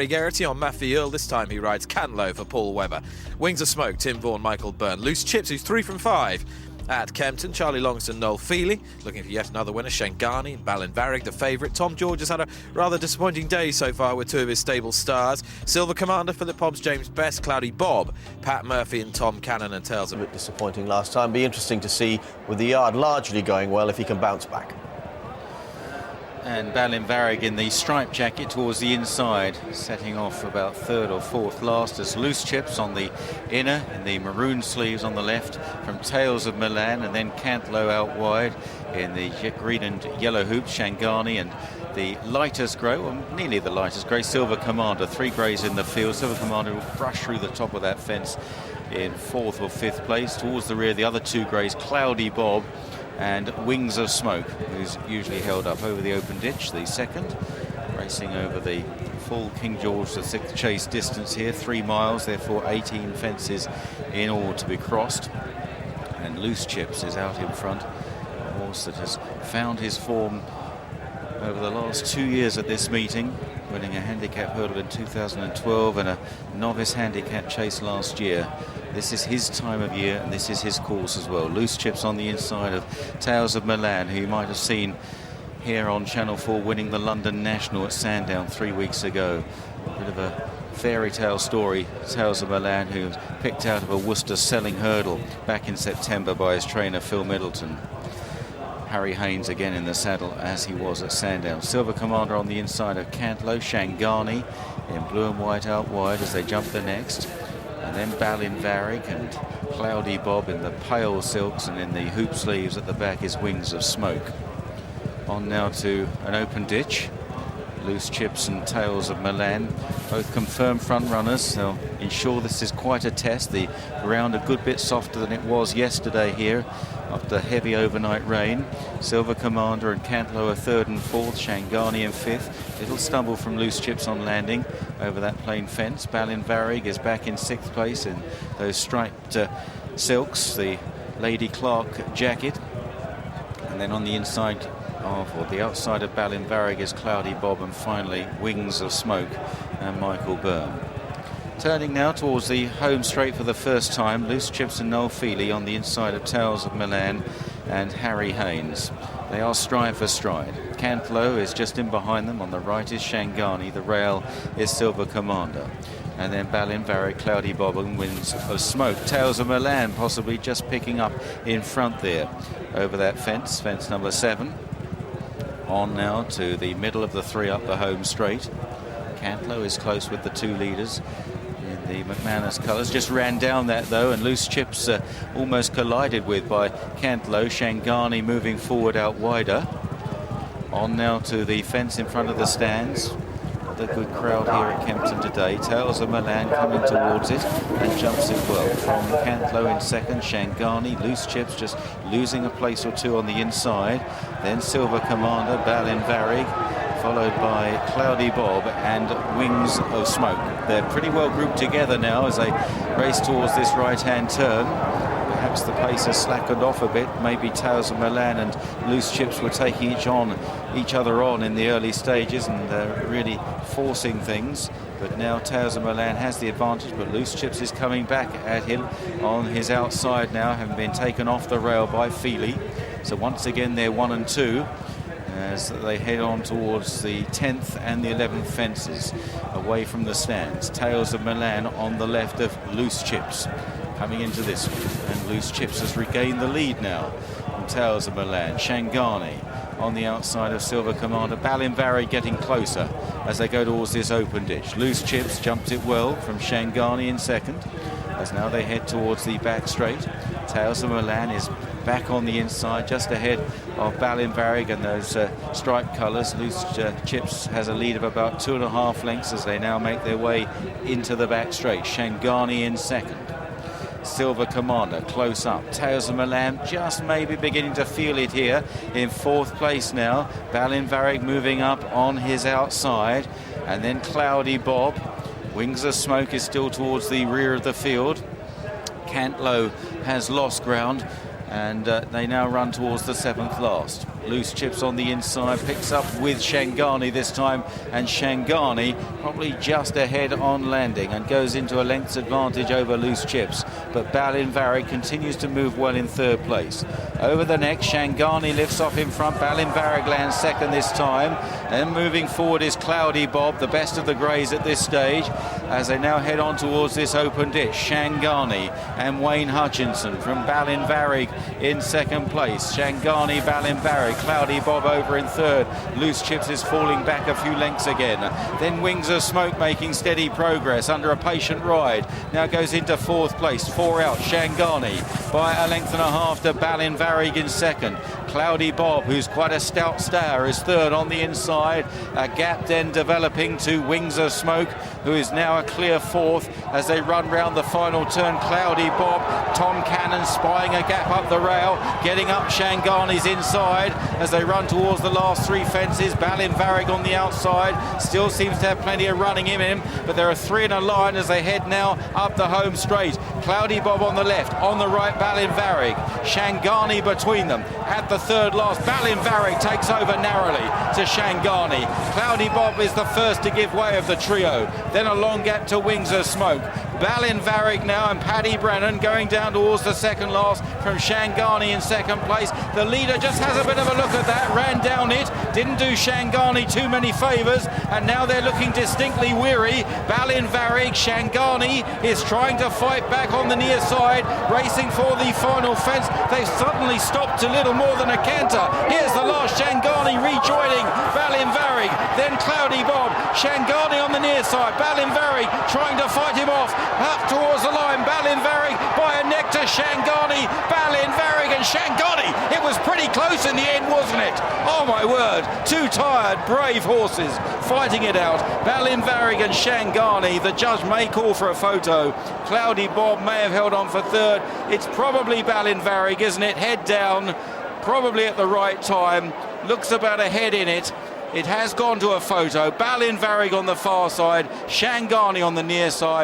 Garrity on Maffey Earl. This time he rides Canlow for Paul Webber. Wings of Smoke, Tim Vaughan, Michael Byrne. Loose Chips, who's 3 from 5 at Kempton. Charlie Longston, Noel Feely. Looking for yet another winner. Shangani and Ballinvarrig, the favourite. Tom George has had a rather disappointing day so far with 2 of his stable stars. Silver Commander, Philip Hobbs, James Best, Cloudy Bob, Pat Murphy and Tom Cannon and Tails. A bit disappointing last time. Be interesting to see, with the yard largely going well, if he can bounce back. And Ballinvarrig in the striped jacket towards the inside, setting off about 3rd or 4th last as Loose Chips on the inner in the maroon sleeves on the left from Tales of Milan, and then Cantlow out wide in the green and yellow hoops, Shangani, and the lightest grey, well, nearly the lightest grey, Silver Commander. 3 greys in the field. Silver Commander will brush through the top of that fence in 4th or 5th place. Towards the rear, the other 2 greys, Cloudy Bob and Wings of Smoke, who's usually held up over the open ditch, the second, racing over the full King George VI chase distance here, 3 miles, therefore 18 fences in all to be crossed. And Loose Chips is out in front, a horse that has found his form over the last 2 years at this meeting, winning a handicap hurdle in 2012 and a novice handicap chase last year. This is his time of year and this is his course as well. Loose Chips on the inside of Tales of Milan, who you might have seen here on Channel 4 winning the London National at Sandown 3 weeks ago. A bit of a fairy tale story, Tales of Milan, who was picked out of a Worcester selling hurdle back in September by his trainer Phil Middleton. Harry Haynes again in the saddle as he was at Sandown. Silver Commander on the inside of Cantlow, Shangani in blue and white out wide as they jump the next. And then Ballinvarrig and Cloudy Bob in the pale silks, and in the hoop sleeves at the back is Wings of Smoke. On now to an open ditch. Loose Chips and Tales of Milan, both confirmed front runners. They'll ensure this is quite a test. The ground a good bit softer than it was yesterday here after heavy overnight rain. Silver Commander and Cantlow are 3rd and 4th, Shangani in 5th. Little stumble from Loose Chips on landing over that plain fence. Ballinvarrig is back in 6th place in those striped silks, the Lady Clark jacket. And then on the inside or the outside of Ballinvarrig is Cloudy Bob, and finally Wings of Smoke and Michael Byrne. Turning now towards the home straight for the first time, Loose Chips and Noel Feely on the inside of Tales of Milan and Harry Haynes. They are stride for stride. Cantlow is just in behind them. On the right is Shangani. The rail is Silver Commander. And then Ballinvarrig, Cloudy Bob and Wings of Smoke. Tales of Milan possibly just picking up in front there over that fence, fence number 7. On now to the middle of the 3 up the home straight. Cantlow is close with the 2 leaders in the McManus colours. Just ran down that though, and Loose Chips almost collided with by Cantlow. Shangani moving forward out wider. On now to the fence in front of the stands. The good crowd here at Kempton today. Tales of Milan coming towards it and jumps it well. From Cantlow in 2nd, Shangani, Loose Chips just losing a place or 2 on the inside. Then Silver Commander, Ballinvarrig, followed by Cloudy Bob and Wings of Smoke. They're pretty well grouped together now as they race towards this right-hand turn. Perhaps the pace has slackened off a bit. Maybe Tales of Milan and Loose Chips were taking each other on in the early stages and really forcing things. But now Tales of Milan has the advantage, but Loose Chips is coming back at him on his outside now, having been taken off the rail by Feely. So once again they're 1 and 2 as they head on towards the 10th and the 11th fences away from the stands. Tales of Milan on the left of Loose Chips coming into this one, and Loose Chips has regained the lead now from Tales of Milan. Shangani on the outside of Silver Commander. Ballinvarrig getting closer as they go towards this open ditch. Loose Chips jumped it well from Shangani in 2nd as now they head towards the back straight. Tales of Milan is back on the inside just ahead of Ballinvarrig and those striped colours. Loose Chips has a lead of about 2.5 lengths as they now make their way into the back straight. Shangani in 2nd. Silver Commander close up. Tales of Milan just maybe beginning to feel it here in 4th place now. Ballinvarrig moving up on his outside, and then Cloudy Bob. Wings of Smoke is still towards the rear of the field. Cantlow has lost ground, and they now run towards the 7th last. Loose Chips on the inside, picks up with Shangani this time, and Shangani probably just ahead on landing and goes into a length's advantage over Loose Chips. But Ballinvarrig continues to move well in third place. Over the neck, Shangani lifts off in front. Ballinvarrig lands second this time. Then moving forward is Cloudy Bob, the best of the greys at this stage, as they now head on towards this open ditch. Shangani and Wayne Hutchinson from Ballinvarrig in second place. Shangani, Ballinvarrig, Cloudy Bob over in third. Loose Chips is falling back a few lengths again. Then Wings of Smoke making steady progress under a patient ride. Now goes into fourth place. 4 out, Shangani by a length and a half to Ballinvarrig in second. Cloudy Bob, who's quite a stout stayer, is third on the inside. A gap then developing to Wings of Smoke, who is now a clear fourth as they run round the final turn. Cloudy Bob, Tom Cannon spying a gap up the rail, getting up Shangani's inside as they run towards the last 3 fences. Ballinvarrig on the outside still seems to have plenty of running in him, but there are 3 in a line as they head now up the home straight. Cloudy Bob on the left, on the right Ballinvarrig, Shangani between them. At the third last, Ballinvarrig takes over narrowly to Shangani. Cloudy Bob is the first to give way of the trio. Then a long gap to Wings of Smoke. Ballinvarrig now and Paddy Brennan going down towards the second last from Shangani in second place. The leader just has a bit of a look at that, ran down it, didn't do Shangani too many favours, and now they're looking distinctly weary. Ballinvarrig, Shangani is trying to fight back on the near side, racing for the final fence. They've suddenly stopped to little more than a canter. Here's the last, Shangani rejoining Ballinvarrig, then Cloudy Bob, Shangani on the near side, Ballinvarrig trying to fight him off. Up towards the line, Ballinvarrig by a neck to Shangani. Ballinvarrig and Shangani. It was pretty close in the end, wasn't it? Oh my word, 2 tired, brave horses fighting it out. Ballinvarrig and Shangani. The judge may call for a photo. Cloudy Bob may have held on for third. It's probably Ballinvarrig, isn't it? Head down, probably at the right time. Looks about a head in it. It has gone to a photo. Ballinvarrig on the far side, Shangani on the near side.